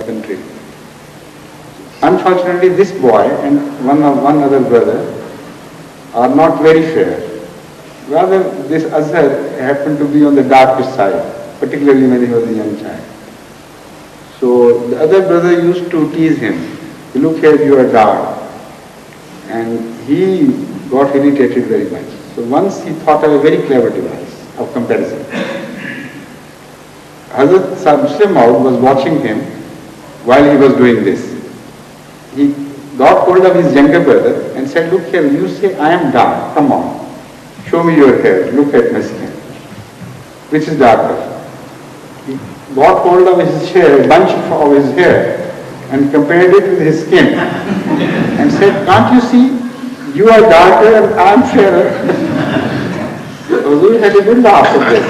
country. Unfortunately, this boy and one other brother are not very fair. Rather, this Azhar happened to be on the darkest side, particularly when he was a young child. So the other brother used to tease him, "Look here, you are dark." And he got irritated very much. So once he thought of a very clever device of comparison. Hazrat Muslim Maud was watching him while he was doing this. He got hold of his younger brother and said, "Look here, you say I am dark, come on, show me your hair, look at my skin. Which is darker?" He got hold of his hair, a bunch of his hair, and compared it with his skin and said, "Can't you see, you are darker and I am fairer?" Huzur had a good laugh at this.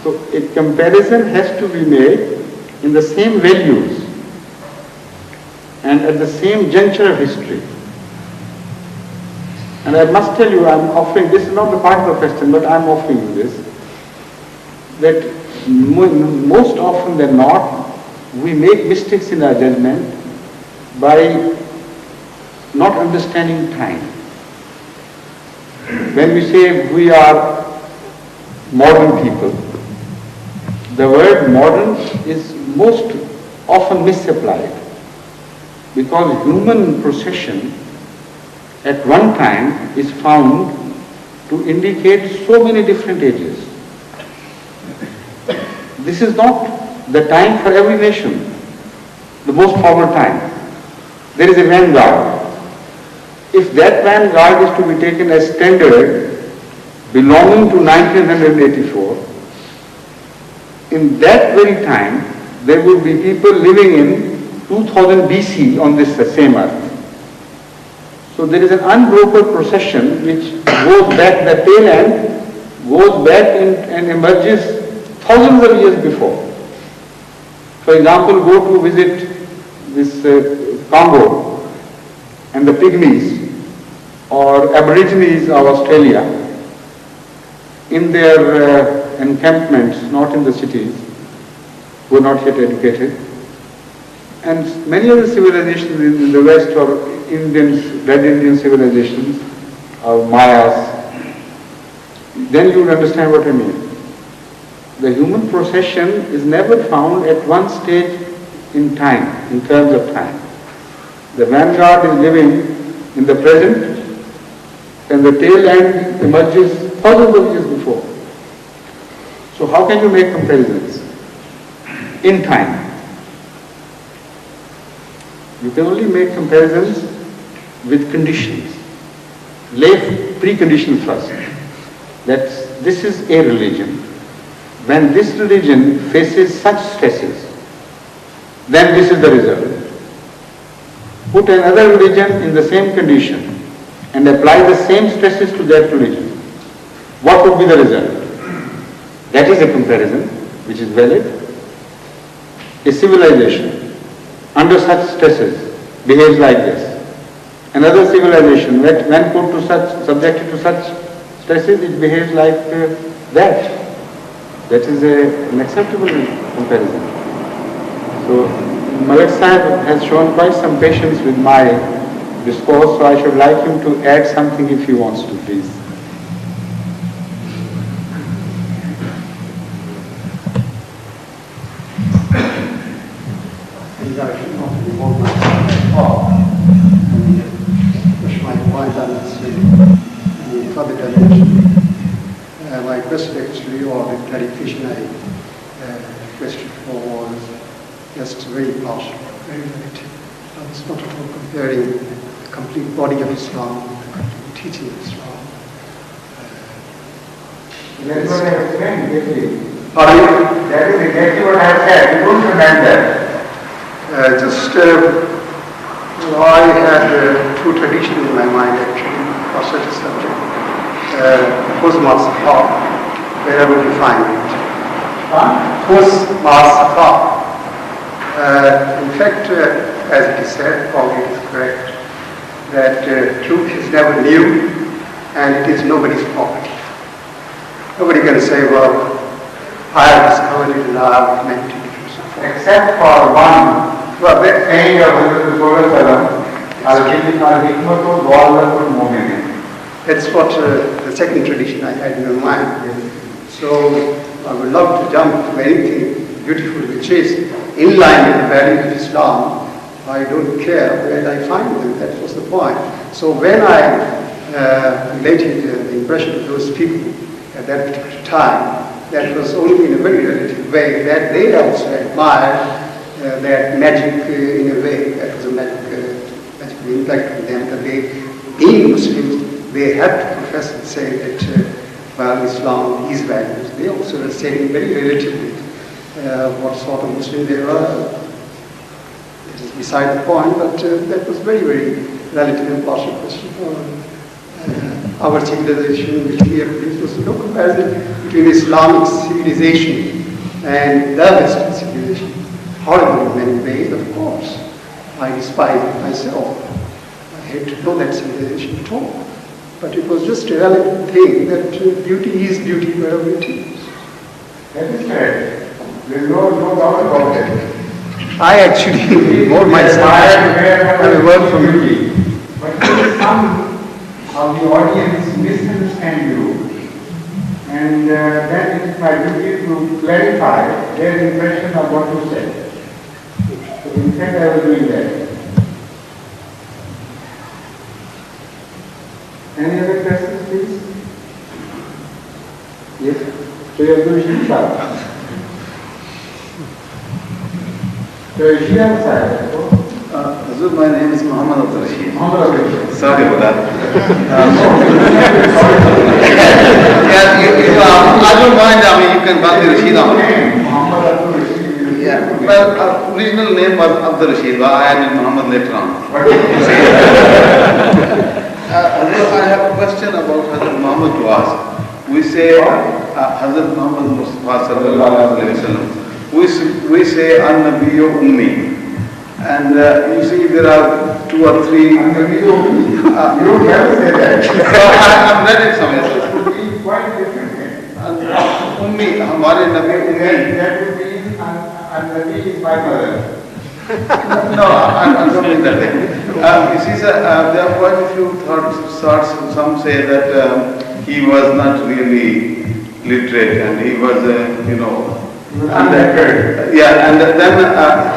So a comparison has to be made in the same values and at the same juncture of history. And I must tell you, I'm offering, this is not the part of the question, but I'm offering you this, that most often than not, we make mistakes in our judgment by not understanding time. When we say we are modern people, the word modern is most often misapplied because human procession at one time is found to indicate so many different ages. This is not the time for every nation, the most forward time. There is a vanguard. If that vanguard is to be taken as standard belonging to 1984, in that very time there will be people living in 2000 BC on this same earth. So there is an unbroken procession which goes back, the tail end goes back and emerges thousands of years before. For example, go to visit this Congo and the Pygmies or Aborigines of Australia in their encampments, not in the cities, who are not yet educated. And many of the civilizations in the West or Indians, Red Indian civilizations or Mayas, then you will understand what I mean. The human procession is never found at one stage in time, in terms of time. The vanguard is living in the present and the tail end emerges thousands of years before. So how can you make comparisons? In time. You can only make comparisons with conditions. Lay preconditions first. That this is a religion. When this religion faces such stresses, then this is the result. Put another religion in the same condition and apply the same stresses to that religion. What would be the result? That is a comparison which is valid. A civilization under such stresses behaves like this. Another civilization, when put to such, subjected to such stresses, it behaves like that. That is an acceptable comparison. So Malik Sahib has shown quite some patience with my discourse, so I should like him to add something if he wants to, please. My question actually, or the clarification I requested for was just very partial, very limited. I was not at all comparing the complete body of Islam, the complete teaching of Islam. That's what I have explained, exactly. Pardon? That is exactly what I have said. You don't remember. I had two traditions in my mind actually for such a subject. Huzma Safa, wherever you find it. Huzma Safa. In fact, as it is said, probably it is correct, that truth is never new and it is nobody's property. Nobody can say, well, I have discovered it and I have meant it, and so forth. except for one saying of Hazrat Rasulullah, al-hikmatu dawalatul mu'minin. That's what the second tradition I had in my mind. So I would love to jump to anything beautiful which is in line with the values of Islam. I don't care where I find them, that was the point. So when I related the impression of those people at that particular time, that was only in a very relative way, that they also admired that magic in a way, that was a magical impact on them, that they, being Muslims, they had to profess and say that, well, Islam, these values, they also were saying very relatively what sort of Muslim they were. It is beside the point, but that was very, very relative and partial question for our civilization, which we have produced. Was no comparison between Islamic civilization and the Western civilization. Horrible in many ways, of course. I despise it myself. I hate to know that civilization at all. But it was just a relevant thing that beauty is beauty wherever it is. That is correct. There is no doubt about it. I actually more myself have a word from beauty. But some of the audience misunderstand you, and then it is my duty to clarify their impression of what you said. So in fact, I was doing that. Any other questions, please? Yes? So you are doing Shah. So Shia side. Hazur, my name is Muhammad Abdul Rashid. Muhammad Abdul Rashid. Sorry about that. I don't mind, I mean, you can call me Rashid. Muhammad Abdul Rashid. Yeah, well, original name was Abdul Rashid, but I added Muhammad later on. What did you say? Hazur, I have a question about Hazrat Muhammad to ask. We say Hazrat Muhammad Mustafa sallallahu alayhi wa sallam. We say An-Nabiyyu Ummi. And you see there are 2 or 3. You don't have to say that. I've read it somewhere. It would be quite different. Ummi, हमारे नबी Ummi. That would mean Nabi is my mother. No, I don't mean that way. You see, sir, there are quite a few thoughts. Some say that he was not really literate and he was, and then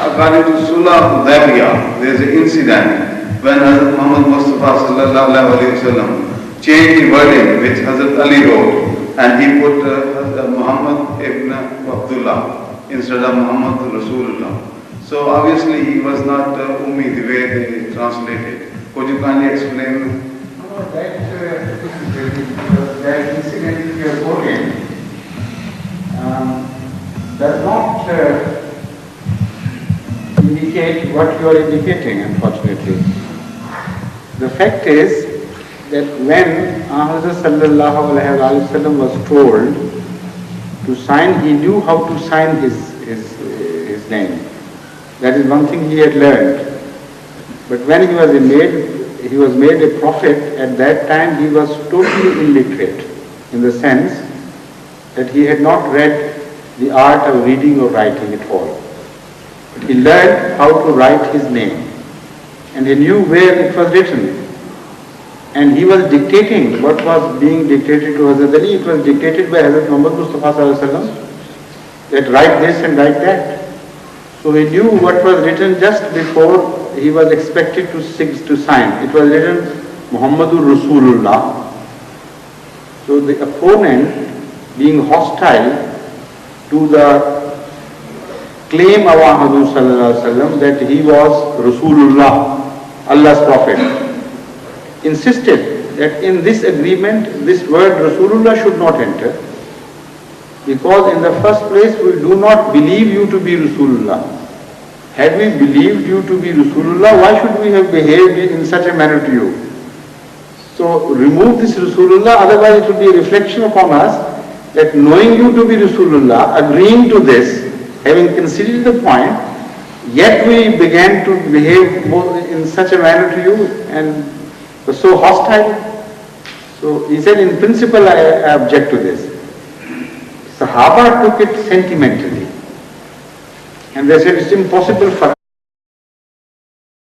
according to Surah Hudaybiyah, there is an incident when Hazrat Muhammad Mustafa sallallahu alayhi wa sallam changed the wording which Hazrat Ali wrote, and he put Muhammad ibn Abdullah instead of Muhammad Rasulullah. So obviously he was not Ummi the way they translated. Could you kindly explain? That incident you are quoting does not indicate what you are indicating, unfortunately. The fact is that when Hazrat sallallahu alaihi wasallam was told to sign, he knew how to sign his name. That is one thing he had learned. But when he was made a prophet, at that time he was totally illiterate, in the sense that he had not read the art of reading or writing at all. But he learned how to write his name, and he knew where it was written. And he was dictating what was being dictated to Hazrat Ali. It was dictated by Hazrat Muhammad Mustafa sallallahu alaihi wasallam, that write this and write that. So he knew what was written just before he was expected to sign. It was written Muhammadur Rasulullah. So the opponent, being hostile to the claim of Muhammad sallallahu alaihi wasallam that he was Rasulullah, Allah's prophet, insisted that in this agreement this word Rasulullah should not enter, because in the first place we do not believe you to be Rasulullah. Had we believed you to be Rasulullah, why should we have behaved in such a manner to you? So remove this Rasulullah, otherwise it will be a reflection upon us that knowing you to be Rasulullah, agreeing to this, having considered the point, yet we began to behave in such a manner to you and were so hostile. So he said, in principle I object to this. Sahaba took it sentimentally And they said it's impossible for